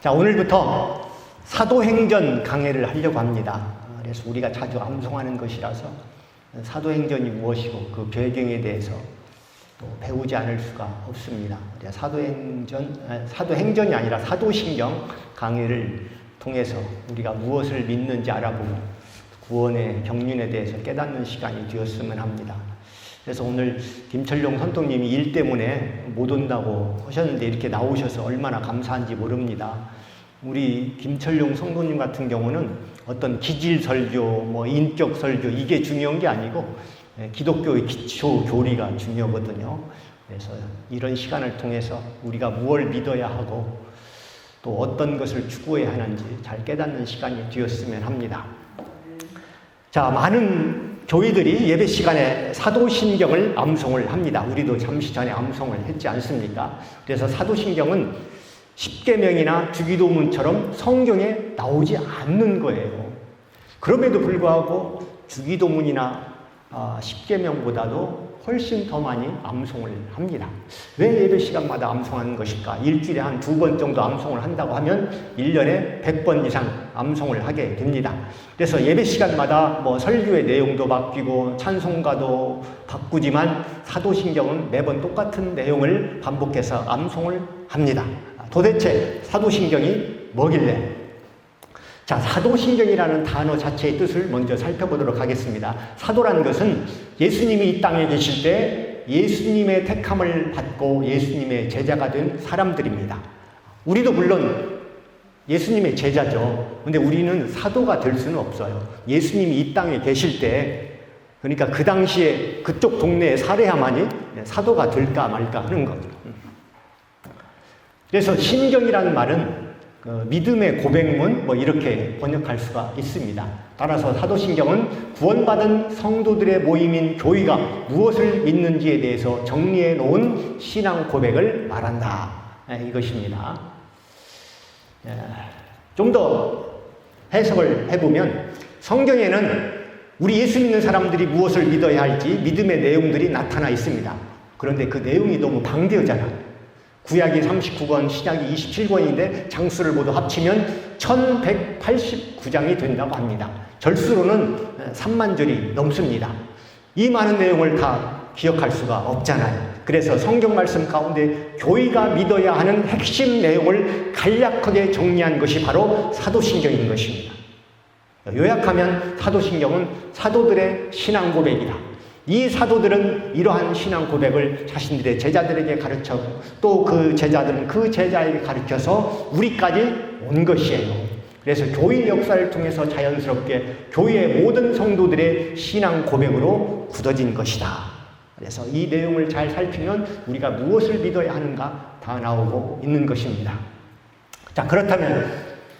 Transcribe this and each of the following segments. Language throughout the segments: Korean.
자, 오늘부터 사도행전 강해를 하려고 합니다. 그래서 우리가 자주 암송하는 것이라서 사도행전이 무엇이고 그 배경에 대해서 또 배우지 않을 수가 없습니다. 사도행전이 아니라 사도신경 강해를 통해서 우리가 무엇을 믿는지 알아보고 구원의 경륜에 대해서 깨닫는 시간이 되었으면 합니다. 그래서 오늘 김철용 선동님이 일 때문에 못 온다고 하셨는데 이렇게 나오셔서 얼마나 감사한지 모릅니다. 우리 김철용 성도님 같은 경우는 어떤 기질 설교, 인격 설교 이게 중요한 게 아니고 기독교의 기초 교리가 중요하거든요. 그래서 이런 시간을 통해서 우리가 무엇을 믿어야 하고 또 어떤 것을 추구해야 하는지 잘 깨닫는 시간이 되었으면 합니다. 자, 많은 교회들이 예배 시간에 사도신경을 암송을 합니다. 우리도 잠시 전에 암송을 했지 않습니까? 그래서 사도신경은 십계명이나 주기도문처럼 성경에 나오지 않는 거예요. 그럼에도 불구하고 주기도문이나 십계명보다도 훨씬 더 많이 암송을 합니다. 왜 예배 시간마다 암송하는 것일까? 일주일에 한 2번 정도 암송을 한다고 하면 1년에 100번 이상 암송을 하게 됩니다. 그래서 예배 시간마다 설교의 내용도 바뀌고 찬송가도 바꾸지만 사도신경은 매번 똑같은 내용을 반복해서 암송을 합니다. 도대체 사도신경이 뭐길래? 자, 사도신경이라는 단어 자체의 뜻을 먼저 살펴보도록 하겠습니다. 사도라는 것은 예수님이 이 땅에 계실 때 예수님의 택함을 받고 예수님의 제자가 된 사람들입니다. 우리도 물론 예수님의 제자죠. 근데 우리는 사도가 될 수는 없어요. 예수님이 이 땅에 계실 때, 그러니까 그 당시에 그쪽 동네에 살아야만이 사도가 될까 말까 하는 거죠. 그래서 신경이라는 말은 믿음의 고백문 이렇게 번역할 수가 있습니다. 따라서 사도신경은 구원받은 성도들의 모임인 교회가 무엇을 믿는지에 대해서 정리해 놓은 신앙 고백을 말한다. 이것입니다. 좀 더 해석을 해보면 성경에는 우리 예수 믿는 사람들이 무엇을 믿어야 할지 믿음의 내용들이 나타나 있습니다. 그런데 그 내용이 너무 방대하잖아요. 구약이 39권, 신약이 27권인데 장수를 모두 합치면 1189장이 된다고 합니다. 절수로는 3만 절이 넘습니다. 이 많은 내용을 다 기억할 수가 없잖아요. 그래서 성경 말씀 가운데 교회가 믿어야 하는 핵심 내용을 간략하게 정리한 것이 바로 사도신경인 것입니다. 요약하면 사도신경은 사도들의 신앙 고백이다. 이 사도들은 이러한 신앙 고백을 자신들의 제자들에게 가르쳤고 또 그 제자들은 그 제자에게 가르쳐서 우리까지 온 것이에요. 그래서 교회 역사를 통해서 자연스럽게 교회의 모든 성도들의 신앙 고백으로 굳어진 것이다. 그래서 이 내용을 잘 살피면 우리가 무엇을 믿어야 하는가 다 나오고 있는 것입니다. 자, 그렇다면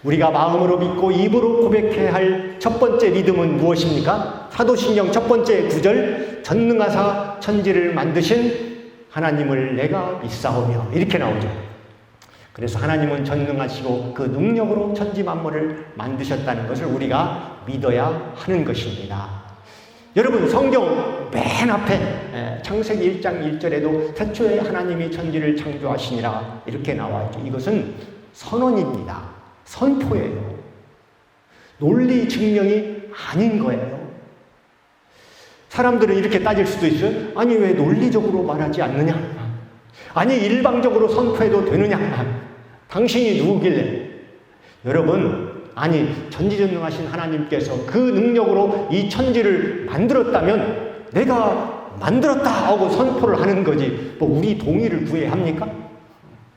우리가 마음으로 믿고 입으로 고백해야 할 첫 번째 믿음은 무엇입니까? 사도신경 첫 번째 구절, 전능하사 천지를 만드신 하나님을 내가 믿사오며 이렇게 나오죠. 그래서 하나님은 전능하시고 그 능력으로 천지 만물을 만드셨다는 것을 우리가 믿어야 하는 것입니다. 여러분, 성경 맨 앞에 창세기 1장 1절에도 태초에 하나님이 천지를 창조하시니라 이렇게 나와 있죠. 이것은 선언입니다. 선포예요. 논리 증명이 아닌 거예요. 사람들은 이렇게 따질 수도 있어요. 아니, 왜 논리적으로 말하지 않느냐? 아니, 일방적으로 선포해도 되느냐? 당신이 누구길래? 여러분, 아니, 전지전능하신 하나님께서 그 능력으로 이 천지를 만들었다면 내가 만들었다 하고 선포를 하는 거지. 우리 동의를 구해야 합니까?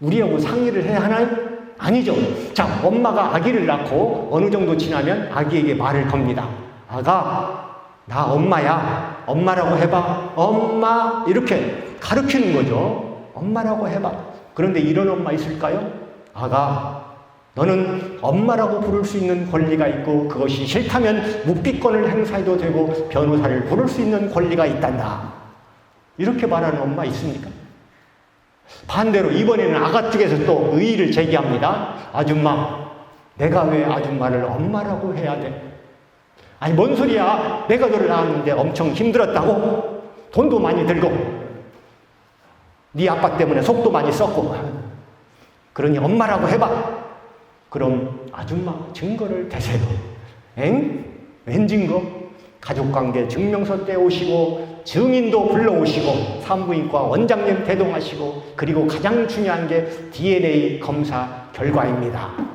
우리하고 상의를 해야 하나요? 아니죠. 자, 엄마가 아기를 낳고 어느 정도 지나면 아기에게 말을 겁니다. 아가, 나 엄마야. 엄마라고 해봐. 엄마. 이렇게 가르치는 거죠. 엄마라고 해봐. 그런데 이런 엄마 있을까요? 아가, 너는 엄마라고 부를 수 있는 권리가 있고 그것이 싫다면 묵비권을 행사해도 되고 변호사를 부를 수 있는 권리가 있단다. 이렇게 말하는 엄마 있습니까? 반대로 이번에는 아가 쪽에서 또 의의를 제기합니다. 아줌마, 내가 왜 아줌마를 엄마라고 해야 돼? 아니, 뭔 소리야? 내가 너를 낳았는데 엄청 힘들었다고? 돈도 많이 들고 네 아빠 때문에 속도 많이 썼고 그러니 엄마라고 해봐. 그럼 아줌마 증거를 대세요. 웬 증거? 가족관계 증명서 떼오시고 증인도 불러오시고 산부인과 원장님 대동하시고 그리고 가장 중요한 게 DNA 검사 결과입니다.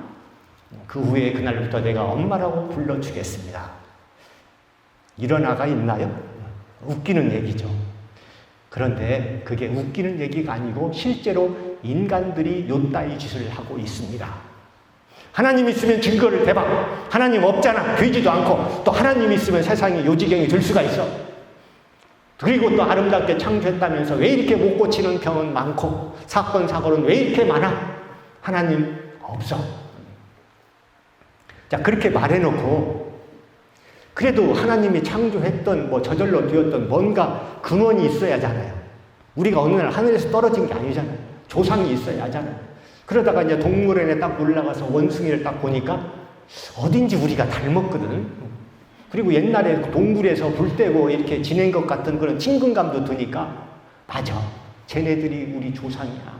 그 후에 그날부터 내가 엄마라고 불러주겠습니다. 이런 아가 있나요? 웃기는 얘기죠. 그런데 그게 웃기는 얘기가 아니고 실제로 인간들이 요따위 짓을 하고 있습니다. 하나님 있으면 증거를 대봐. 하나님 없잖아. 되지도 않고. 또 하나님 있으면 세상이 요지경이 될 수가 있어. 그리고 또 아름답게 창조했다면서 왜 이렇게 못 고치는 병은 많고 사건 사고는 왜 이렇게 많아? 하나님 없어. 자, 그렇게 말해놓고 그래도 하나님이 창조했던 저절로 되었던 뭔가 근원이 있어야 하잖아요. 우리가 어느 날 하늘에서 떨어진 게 아니잖아요. 조상이 있어야 하잖아요. 그러다가 이제 동물원에 딱 올라가서 원숭이를 딱 보니까 어딘지 우리가 닮았거든. 그리고 옛날에 동굴에서 불 떼고 이렇게 지낸 것 같은 그런 친근감도 드니까 맞아. 쟤네들이 우리 조상이야.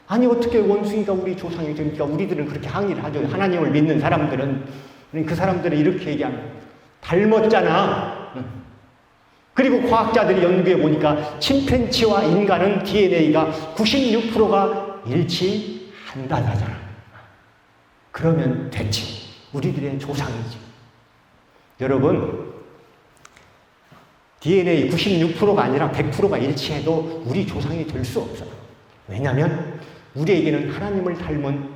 아니 어떻게 원숭이가 우리 조상이 됩니까? 우리들은 그렇게 항의를 하죠. 하나님을 믿는 사람들은. 그 사람들은 이렇게 얘기합니다. 닮았잖아. 그리고 과학자들이 연구해 보니까 침팬지와 인간은 DNA가 96%가 일치한다잖아. 그러면 됐지. 우리들의 조상이지. 여러분, DNA 96%가 아니라 100%가 일치해도 우리 조상이 될 수 없어요. 왜냐하면 우리에게는 하나님을 닮은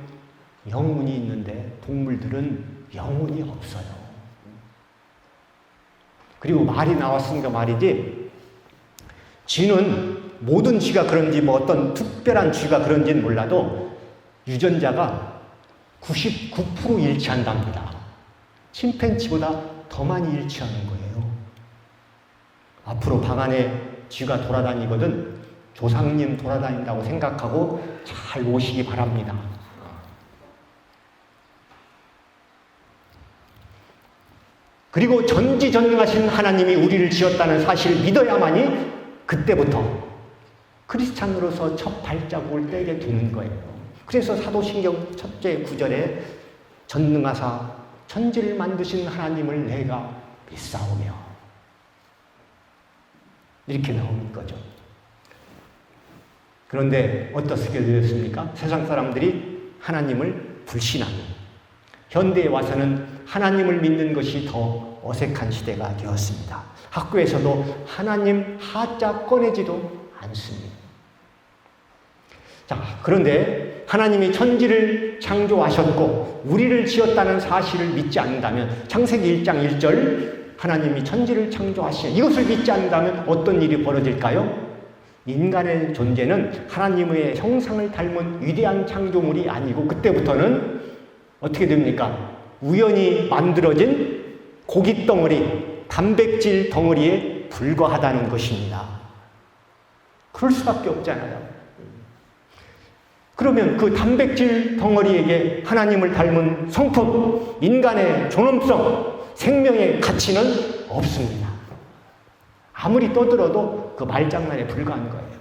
영혼이 있는데 동물들은 영혼이 없어요. 그리고 말이 나왔으니까 말이지, 쥐는 모든 쥐가 그런지 어떤 특별한 쥐가 그런지는 몰라도 유전자가 99% 일치한답니다. 침팬지보다 더 많이 일치하는 거예요. 앞으로 방 안에 쥐가 돌아다니거든 조상님 돌아다닌다고 생각하고 잘 모시기 바랍니다. 그리고 전지전능하신 하나님이 우리를 지었다는 사실을 믿어야만이 그때부터 크리스찬으로서 첫 발자국을 떼게 되는 거예요. 그래서 사도신경 첫째 9절에 전능하사 천지를 만드신 하나님을 내가 믿사오며 이렇게 나오는 거죠. 그런데 어떻게 되었습니까? 세상 사람들이 하나님을 불신하고 현대에 와서는 하나님을 믿는 것이 더 어색한 시대가 되었습니다. 학교에서도 하나님 하자 꺼내지도 않습니다. 자, 그런데 하나님이 천지를 창조하셨고 우리를 지었다는 사실을 믿지 않는다면 창세기 1장 1절 하나님이 천지를 창조하시니 이것을 믿지 않는다면 어떤 일이 벌어질까요? 인간의 존재는 하나님의 형상을 닮은 위대한 창조물이 아니고 그때부터는 어떻게 됩니까? 우연히 만들어진 고깃덩어리, 단백질 덩어리에 불과하다는 것입니다. 그럴 수밖에 없잖아요. 그러면 그 단백질 덩어리에게 하나님을 닮은 성품, 인간의 존엄성, 생명의 가치는 없습니다. 아무리 떠들어도 그 말장난에 불과한 거예요.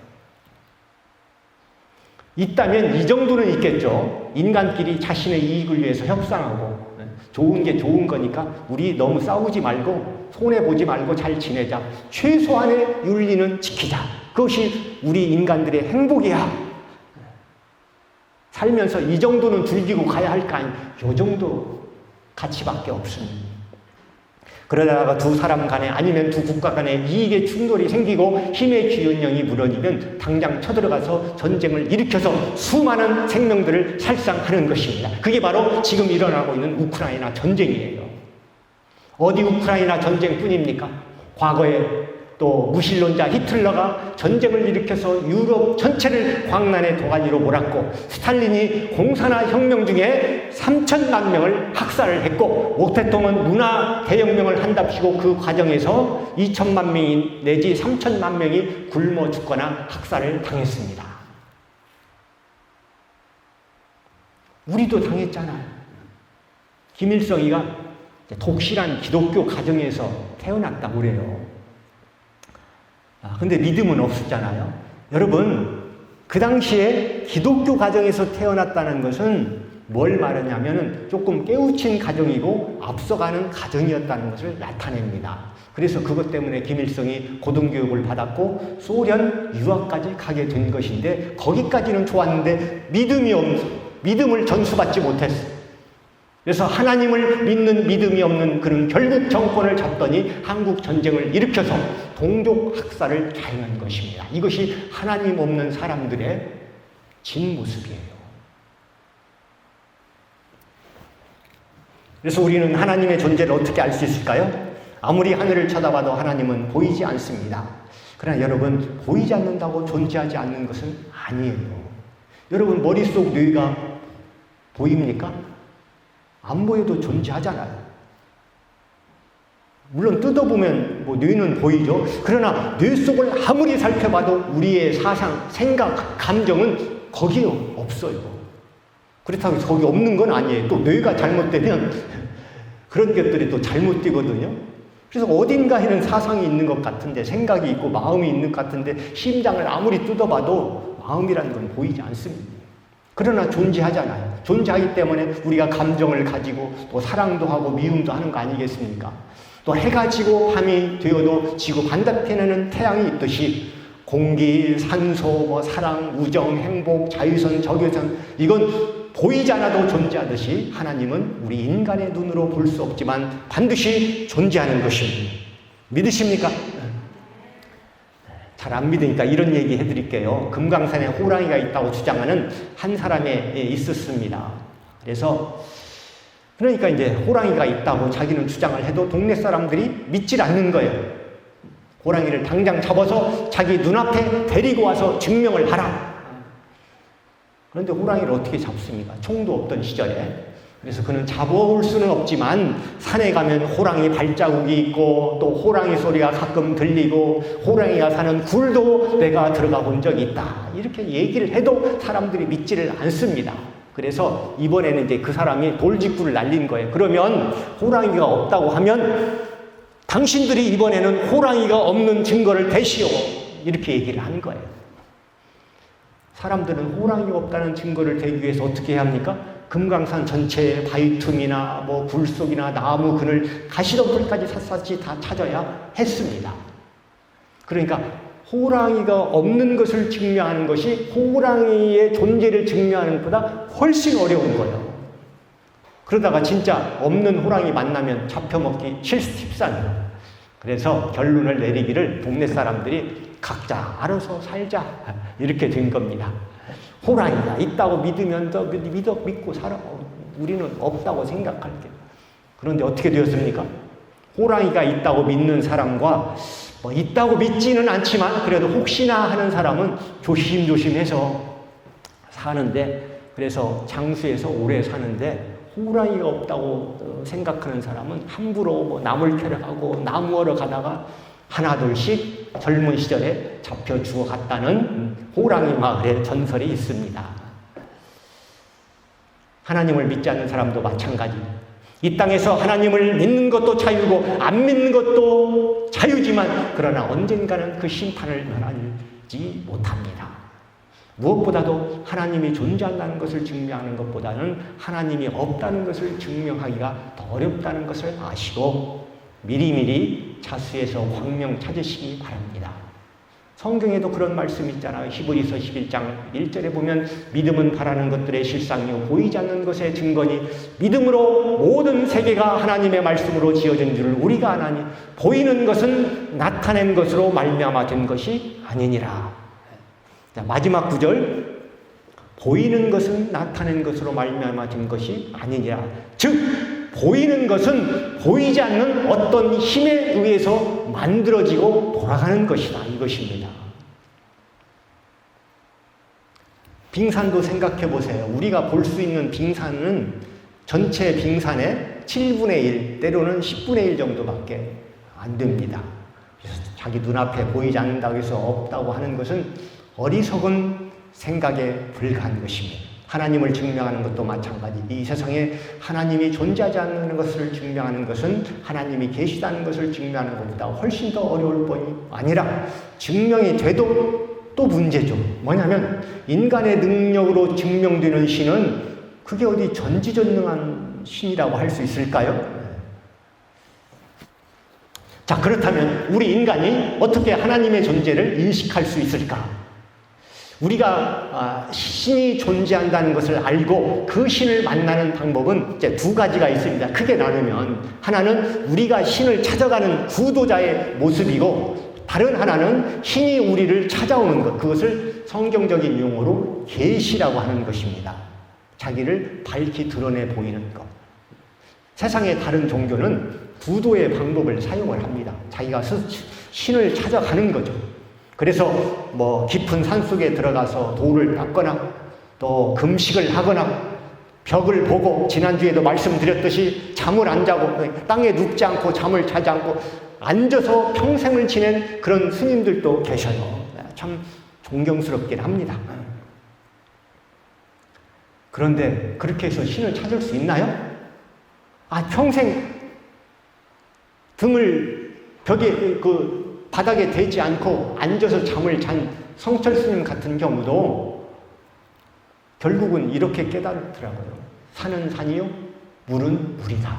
있다면 이 정도는 있겠죠. 인간끼리 자신의 이익을 위해서 협상하고 좋은 게 좋은 거니까 우리 너무 싸우지 말고 손해보지 말고 잘 지내자. 최소한의 윤리는 지키자. 그것이 우리 인간들의 행복이야. 살면서 이 정도는 즐기고 가야 할 거 아니에요. 이 정도 가치밖에 없습니다. 그러다가 두 사람 간에 아니면 두 국가 간에 이익의 충돌이 생기고 힘의 균형이 무너지면 당장 쳐들어가서 전쟁을 일으켜서 수많은 생명들을 살상하는 것입니다. 그게 바로 지금 일어나고 있는 우크라이나 전쟁이에요. 어디 우크라이나 전쟁뿐입니까? 과거에 또 무신론자 히틀러가 전쟁을 일으켜서 유럽 전체를 광란의 도가니로 몰았고 스탈린이 공산화 혁명 중에 3천만 명을 학살을 했고 모태통은 문화 대혁명을 한답시고 그 과정에서 2천만 명이 내지 3천만 명이 굶어 죽거나 학살을 당했습니다. 우리도 당했잖아요. 김일성이가 독실한 기독교 가정에서 태어났다고 그래요. 근데 믿음은 없었잖아요. 여러분, 그 당시에 기독교 가정에서 태어났다는 것은 뭘 말하냐면은 조금 깨우친 가정이고 앞서가는 가정이었다는 것을 나타냅니다. 그래서 그것 때문에 김일성이 고등교육을 받았고 소련 유학까지 가게 된 것인데 거기까지는 좋았는데 믿음을 전수받지 못했어. 그래서 하나님을 믿는 믿음이 없는 그런 결국 정권을 잡더니 한국 전쟁을 일으켜서 동족 학살을 자행한 것입니다. 이것이 하나님 없는 사람들의 진 모습이에요. 그래서 우리는 하나님의 존재를 어떻게 알 수 있을까요? 아무리 하늘을 쳐다봐도 하나님은 보이지 않습니다. 그러나 여러분, 보이지 않는다고 존재하지 않는 것은 아니에요. 여러분, 머릿속 뇌가 보입니까? 안 보여도 존재하잖아요. 물론 뜯어보면 뇌는 보이죠. 그러나 뇌 속을 아무리 살펴봐도 우리의 사상, 생각, 감정은 거기에 없어요. 그렇다고 해서 거기 없는 건 아니에요. 또 뇌가 잘못되면 그런 것들이 또 잘못되거든요. 그래서 어딘가에는 사상이 있는 것 같은데, 생각이 있고 마음이 있는 것 같은데, 심장을 아무리 뜯어봐도 마음이라는 건 보이지 않습니다. 그러나 존재하잖아요. 존재하기 때문에 우리가 감정을 가지고 또 사랑도 하고 미움도 하는 거 아니겠습니까? 또 해가 지고 밤이 되어도 지구 반대편에는 태양이 있듯이 공기, 산소, 사랑, 우정, 행복, 자유선, 적유선, 이건 보이지 않아도 존재하듯이 하나님은 우리 인간의 눈으로 볼 수 없지만 반드시 존재하는 것입니다. 믿으십니까? 잘 안 믿으니까 이런 얘기 해드릴게요. 금강산에 호랑이가 있다고 주장하는 한 사람이 있었습니다. 그러니까 이제 호랑이가 있다고 자기는 주장을 해도 동네 사람들이 믿질 않는 거예요. 호랑이를 당장 잡아서 자기 눈앞에 데리고 와서 증명을 하라. 그런데 호랑이를 어떻게 잡습니까? 총도 없던 시절에. 그래서 그는 잡아올 수는 없지만 산에 가면 호랑이 발자국이 있고 또 호랑이 소리가 가끔 들리고 호랑이가 사는 굴도 내가 들어가 본 적이 있다. 이렇게 얘기를 해도 사람들이 믿지를 않습니다. 그래서 이번에는 이제 그 사람이 돌직구를 날린 거예요. 그러면 호랑이가 없다고 하면 당신들이 이번에는 호랑이가 없는 증거를 대시오. 이렇게 얘기를 한 거예요. 사람들은 호랑이가 없다는 증거를 대기 위해서 어떻게 해야 합니까? 금강산 전체의 바위 틈이나 굴 속이나 나무 그늘 가시덤불까지 샅샅이 다 찾아야 했습니다. 그러니까 호랑이가 없는 것을 증명하는 것이 호랑이의 존재를 증명하는 것보다 훨씬 어려운 거예요. 그러다가 진짜 없는 호랑이 만나면 잡혀먹기 쉽사니요. 그래서 결론을 내리기를 동네 사람들이 각자 알아서 살자 이렇게 된 겁니다. 호랑이가 있다고 믿으면 더 믿고 살아. 우리는 없다고 생각할게. 그런데 어떻게 되었습니까? 호랑이가 있다고 믿는 사람과 있다고 믿지는 않지만 그래도 혹시나 하는 사람은 조심조심해서 사는데, 그래서 장수에서 오래 사는데 호랑이가 없다고 생각하는 사람은 함부로 나물 캐러 가고 나무하러 가다가 하나둘씩 젊은 시절에 잡혀 죽어갔다는 호랑이 마을의 전설이 있습니다. 하나님을 믿지 않는 사람도 마찬가지. 이 땅에서 하나님을 믿는 것도 자유고 안 믿는 것도 자유지만 그러나 언젠가는 그 심판을 면하지 못합니다. 무엇보다도 하나님이 존재한다는 것을 증명하는 것보다는 하나님이 없다는 것을 증명하기가 더 어렵다는 것을 아시고 미리미리 자수해서 광명 찾으시기 바랍니다. 성경에도 그런 말씀이 있잖아요. 히브리서 11장 1절에 보면 믿음은 바라는 것들의 실상이요 보이지 않는 것의 증거니 믿음으로 모든 세계가 하나님의 말씀으로 지어진 줄을 우리가 아나니 보이는 것은 나타낸 것으로 말미암아 된 것이 아니니라. 자, 마지막 구절, 보이는 것은 나타낸 것으로 말미암아 된 것이 아니니라. 즉 보이는 것은 보이지 않는 어떤 힘에 의해서 만들어지고 돌아가는 것이다. 이것입니다. 빙산도 생각해 보세요. 우리가 볼 수 있는 빙산은 전체 빙산의 7분의 1, 때로는 10분의 1 정도밖에 안 됩니다. 그래서 자기 눈앞에 보이지 않는다고 해서 없다고 하는 것은 어리석은 생각에 불과한 것입니다. 하나님을 증명하는 것도 마찬가지. 이 세상에 하나님이 존재하지 않는 것을 증명하는 것은 하나님이 계시다는 것을 증명하는 것보다 훨씬 더 어려울 뿐이 아니라 증명이 돼도 또 문제죠. 뭐냐면 인간의 능력으로 증명되는 신은 그게 어디 전지전능한 신이라고 할 수 있을까요? 자, 그렇다면 우리 인간이 어떻게 하나님의 존재를 인식할 수 있을까? 우리가 신이 존재한다는 것을 알고 그 신을 만나는 방법은 이제 두 가지가 있습니다. 크게 나누면 하나는 우리가 신을 찾아가는 구도자의 모습이고, 다른 하나는 신이 우리를 찾아오는 것, 그것을 성경적인 용어로 계시라고 하는 것입니다. 자기를 밝히 드러내 보이는 것. 세상의 다른 종교는 구도의 방법을 사용을 합니다. 자기가 신을 찾아가는 거죠. 그래서 뭐 깊은 산속에 들어가서 돌을 닦거나 또 금식을 하거나 벽을 보고, 지난주에도 말씀드렸듯이 잠을 안 자고 땅에 눕지 않고 잠을 자지 않고 앉아서 평생을 지낸 그런 스님들도 계셔요. 참 존경스럽긴 합니다. 그런데 그렇게 해서 신을 찾을 수 있나요? 평생 등을 벽에 바닥에 대지 않고 앉아서 잠을 잔 성철 스님 같은 경우도 결국은 이렇게 깨달더라고요. 산은 산이요, 물은 물이다.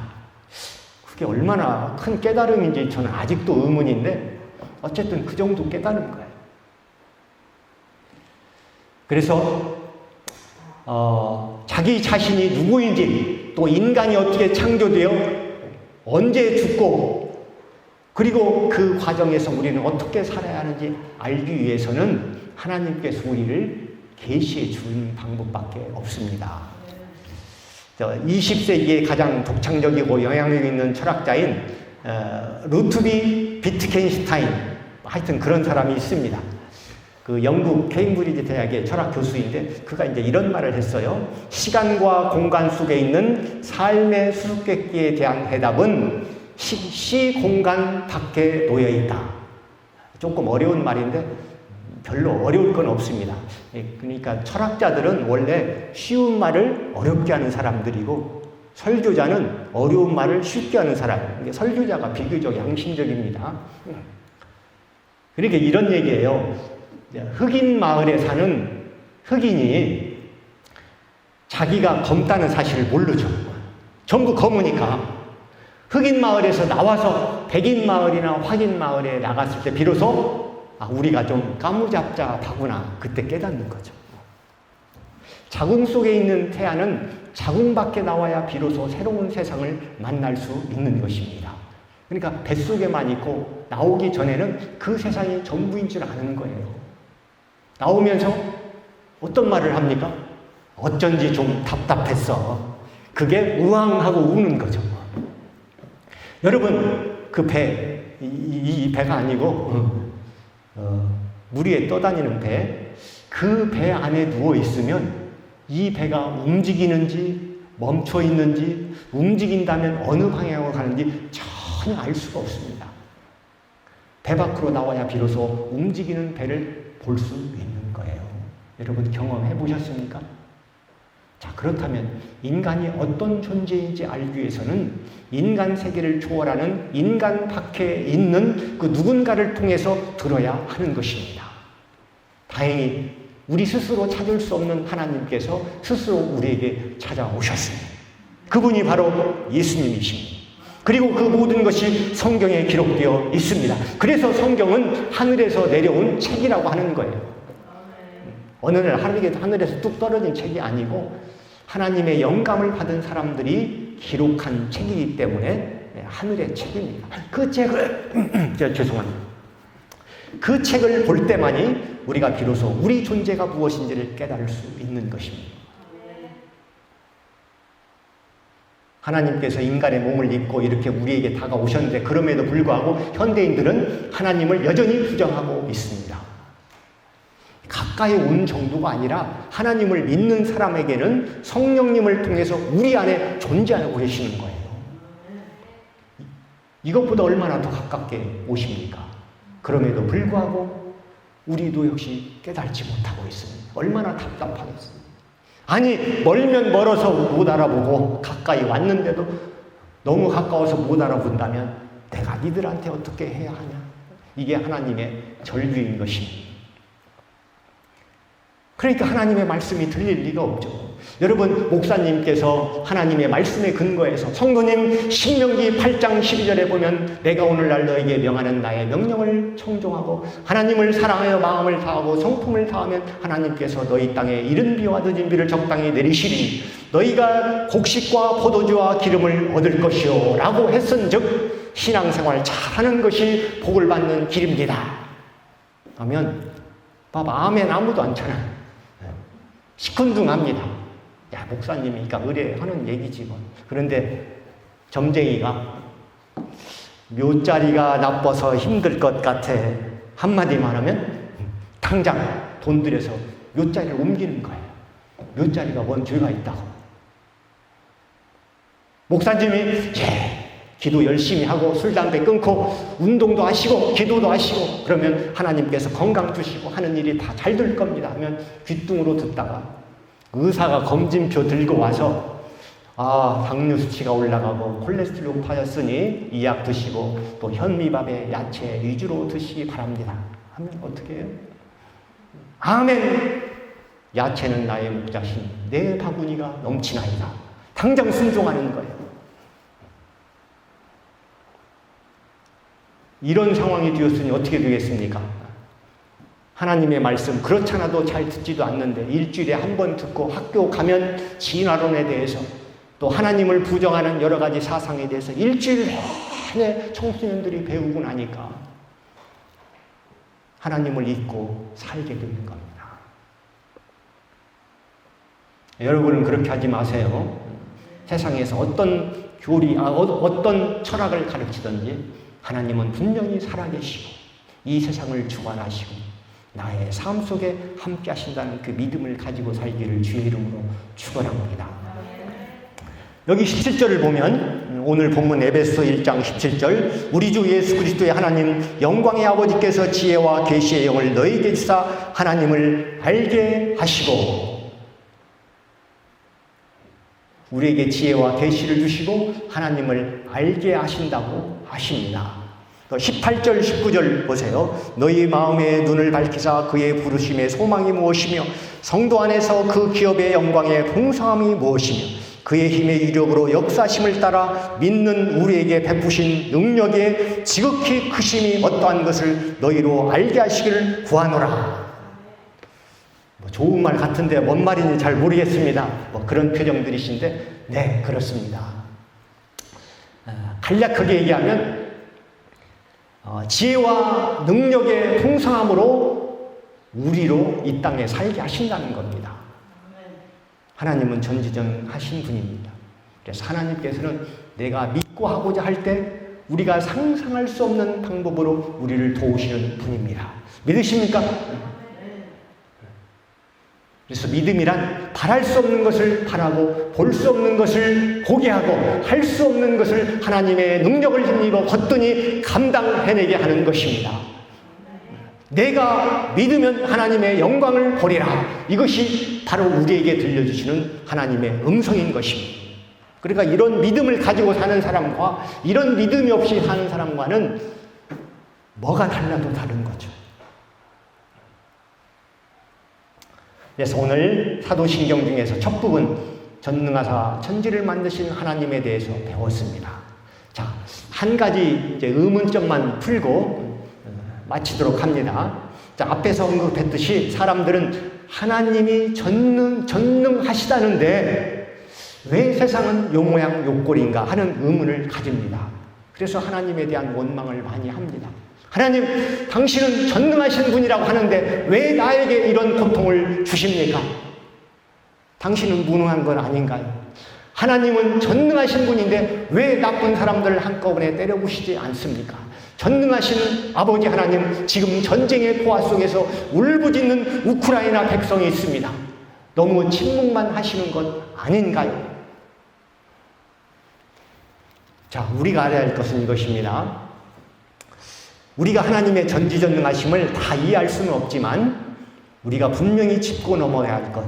그게 얼마나 큰 깨달음인지 저는 아직도 의문인데 어쨌든 그 정도 깨달은 거예요. 그래서 자기 자신이 누구인지, 또 인간이 어떻게 창조되어 언제 죽고, 그리고 그 과정에서 우리는 어떻게 살아야 하는지 알기 위해서는 하나님께서 우리를 계시해 주는 방법밖에 없습니다. 20세기에 가장 독창적이고 영향력 있는 철학자인 루트비 비트겐슈타인, 하여튼 그런 사람이 있습니다. 그 영국 케임브리지 대학의 철학 교수인데, 그가 이제 이런 말을 했어요. 시간과 공간 속에 있는 삶의 수수께끼에 대한 해답은 시 공간 밖에 놓여 있다. 조금 어려운 말인데 별로 어려울 건 없습니다. 그러니까 철학자들은 원래 쉬운 말을 어렵게 하는 사람들이고, 설교자는 어려운 말을 쉽게 하는 사람. 설교자가 비교적 양심적입니다. 그러니까 이런 얘기예요. 흑인 마을에 사는 흑인이 자기가 검다는 사실을 모르죠. 전부 검으니까. 흑인 마을에서 나와서 백인 마을이나 화인 마을에 나갔을 때 비로소 우리가 좀 까무잡잡하구나, 그때 깨닫는 거죠. 자궁 속에 있는 태아는 자궁 밖에 나와야 비로소 새로운 세상을 만날 수 있는 것입니다. 그러니까 뱃속에만 있고 나오기 전에는 그 세상이 전부인 줄 아는 거예요. 나오면서 어떤 말을 합니까? 어쩐지 좀 답답했어. 그게 우왕하고 우는 거죠. 여러분, 그 배, 이 배가 아니고 물 위에 떠다니는 배, 그 배 안에 누워 있으면 이 배가 움직이는지 멈춰 있는지, 움직인다면 어느 방향으로 가는지 전혀 알 수가 없습니다. 배 밖으로 나와야 비로소 움직이는 배를 볼 수 있는 거예요. 여러분 경험해 보셨습니까? 자, 그렇다면 인간이 어떤 존재인지 알기 위해서는 인간 세계를 초월하는 인간 밖에 있는 그 누군가를 통해서 들어야 하는 것입니다. 다행히 우리 스스로 찾을 수 없는 하나님께서 스스로 우리에게 찾아오셨습니다. 그분이 바로 예수님이십니다. 그리고 그 모든 것이 성경에 기록되어 있습니다. 그래서 성경은 하늘에서 내려온 책이라고 하는 거예요. 어느 날 하늘에서 뚝 떨어진 책이 아니고 하나님의 영감을 받은 사람들이 기록한 책이기 때문에 하늘의 책입니다. 그 책을 죄송합니다. 그 책을 볼 때만이 우리가 비로소 우리 존재가 무엇인지를 깨달을 수 있는 것입니다. 하나님께서 인간의 몸을 입고 이렇게 우리에게 다가오셨는데, 그럼에도 불구하고 현대인들은 하나님을 여전히 부정하고 있습니다. 가까이 온 정도가 아니라 하나님을 믿는 사람에게는 성령님을 통해서 우리 안에 존재하고 계시는 거예요. 이것보다 얼마나 더 가깝게 오십니까? 그럼에도 불구하고 우리도 역시 깨달지 못하고 있습니다. 얼마나 답답하겠습니까? 아니, 멀면 멀어서 못 알아보고 가까이 왔는데도 너무 가까워서 못 알아본다면 내가 니들한테 어떻게 해야 하냐? 이게 하나님의 절규인 것입니다. 그러니까 하나님의 말씀이 들릴 리가 없죠. 여러분, 목사님께서 하나님의 말씀에 근거해서 성도님 신명기 8장 12절에 보면 내가 오늘날 너에게 명하는 나의 명령을 청종하고 하나님을 사랑하여 마음을 다하고 성품을 다하면 하나님께서 너희 땅에 이른 비와 늦은 비를 적당히 내리시리니 너희가 곡식과 포도주와 기름을 얻을 것이요 라고 했은즉 신앙생활 잘하는 것이 복을 받는 길입니다 하면 봐봐, 아멘 아무도 안 쳐요. 시큰둥합니다. 야, 목사님이니까 의뢰하는 얘기지 뭐. 그런데 점쟁이가 묘자리가 나빠서 힘들 것 같아 한마디만 하면 당장 돈 들여서 묘자리를 옮기는 거예요. 묘자리가 뭔 죄가 있다고. 목사님이 기도 열심히 하고 술 담배 끊고 운동도 하시고 기도도 하시고 그러면 하나님께서 건강 주시고 하는 일이 다 잘 될 겁니다 하면 귓등으로 듣다가 의사가 검진표 들고 와서 당뇨 수치가 올라가고 콜레스테롤 높아졌으니 이 약 드시고 또 현미밥에 야채 위주로 드시기 바랍니다 하면 어떻게 해요? 아멘. 야채는 나의 목자신 내 바구니가 넘치나이다. 당장 순종하는 거예요. 이런 상황이 되었으니 어떻게 되겠습니까? 하나님의 말씀 그렇잖아도 잘 듣지도 않는데 일주일에 한 번 듣고 학교 가면 진화론에 대해서 또 하나님을 부정하는 여러 가지 사상에 대해서 일주일 내내 청소년들이 배우고 나니까 하나님을 잊고 살게 되는 겁니다. 여러분은 그렇게 하지 마세요. 세상에서 어떤 교리, 어떤 철학을 가르치든지 하나님은 분명히 살아계시고 이 세상을 주관하시고 나의 삶 속에 함께 하신다는 그 믿음을 가지고 살기를 주의 이름으로 축원합니다. 여기 17절을 보면 오늘 본문 에베소 1장 17절 우리 주 예수 그리스도의 하나님 영광의 아버지께서 지혜와 계시의 영을 너희에게 주사 하나님을 알게 하시고 우리에게 지혜와 계시를 주시고 하나님을 알게 하신다고 하십니다. 18절 19절 보세요. 너희 마음의 눈을 밝히사 그의 부르심의 소망이 무엇이며 성도 안에서 그 기업의 영광의 풍성함이 무엇이며 그의 힘의 위력으로 역사심을 따라 믿는 우리에게 베푸신 능력의 지극히 크심이 어떠한 것을 너희로 알게 하시기를 구하노라. 좋은 말 같은데 뭔 말인지 잘 모르겠습니다. 그런 표정들이신데 네, 그렇습니다. 간략하게 얘기하면 지혜와 능력의 풍성함으로 우리로 이 땅에 살게 하신다는 겁니다. 하나님은 전지전하신 분입니다. 그래서 하나님께서는 내가 믿고 하고자 할 때 우리가 상상할 수 없는 방법으로 우리를 도우시는 분입니다. 믿으십니까? 그래서 믿음이란 바랄 수 없는 것을 바라고 볼 수 없는 것을 보게 하고 할 수 없는 것을 하나님의 능력을 힘입어 거뜬히 감당해내게 하는 것입니다. 내가 믿으면 하나님의 영광을 보리라. 이것이 바로 우리에게 들려주시는 하나님의 음성인 것입니다. 그러니까 이런 믿음을 가지고 사는 사람과 이런 믿음이 없이 사는 사람과는 뭐가 달라도 다른 거죠. 그래서 오늘 사도신경 중에서 첫 부분 전능하사 천지를 만드신 하나님에 대해서 배웠습니다. 자, 한 가지 이제 의문점만 풀고 마치도록 합니다. 자, 앞에서 언급했듯이 사람들은 하나님이 전능하시다는데 왜 세상은 요 모양 요 꼴인가 하는 의문을 가집니다. 그래서 하나님에 대한 원망을 많이 합니다. 하나님, 당신은 전능하신 분이라고 하는데 왜 나에게 이런 고통을 주십니까? 당신은 무능한 건 아닌가요? 하나님은 전능하신 분인데 왜 나쁜 사람들을 한꺼번에 때려부시지 않습니까? 전능하신 아버지 하나님, 지금 전쟁의 포화 속에서 울부짖는 우크라이나 백성이 있습니다. 너무 침묵만 하시는 것 아닌가요? 자, 우리가 알아야 할 것은 이것입니다. 우리가 하나님의 전지전능하심을 다 이해할 수는 없지만 우리가 분명히 짚고 넘어야 할 것,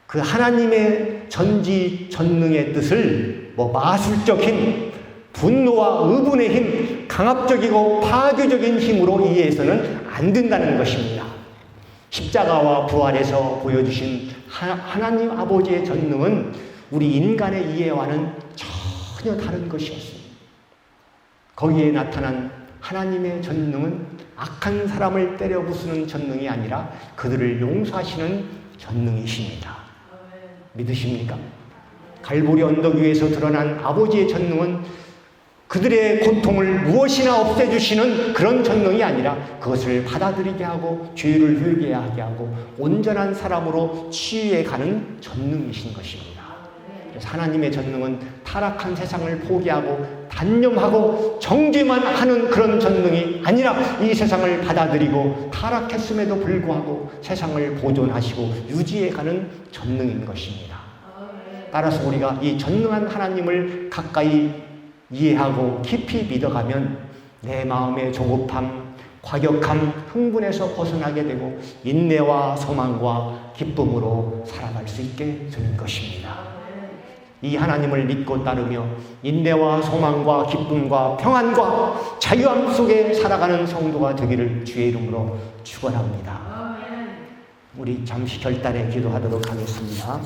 그 하나님의 전지전능의 뜻을 마술적 힘, 분노와 의분의 힘, 강압적이고 파괴적인 힘으로 이해해서는 안 된다는 것입니다. 십자가와 부활에서 보여주신 하나님 아버지의 전능은 우리 인간의 이해와는 전혀 다른 것이었습니다. 거기에 나타난 하나님의 전능은 악한 사람을 때려 부수는 전능이 아니라 그들을 용서하시는 전능이십니다. 믿으십니까? 갈보리 언덕 위에서 드러난 아버지의 전능은 그들의 고통을 무엇이나 없애주시는 그런 전능이 아니라 그것을 받아들이게 하고 죄를 회개하게 하고 온전한 사람으로 치유해 가는 전능이신 것입니다. 그래서 하나님의 전능은 타락한 세상을 포기하고 단념하고 정죄만 하는 그런 전능이 아니라 이 세상을 받아들이고 타락했음에도 불구하고 세상을 보존하시고 유지해 가는 전능인 것입니다. 따라서 우리가 이 전능한 하나님을 가까이 이해하고 깊이 믿어가면 내 마음의 조급함, 과격함, 흥분에서 벗어나게 되고 인내와 소망과 기쁨으로 살아갈 수 있게 되는 것입니다. 이 하나님을 믿고 따르며 인내와 소망과 기쁨과 평안과 자유함 속에 살아가는 성도가 되기를 주의 이름으로 축원합니다. 우리 잠시 결단에 기도하도록 하겠습니다.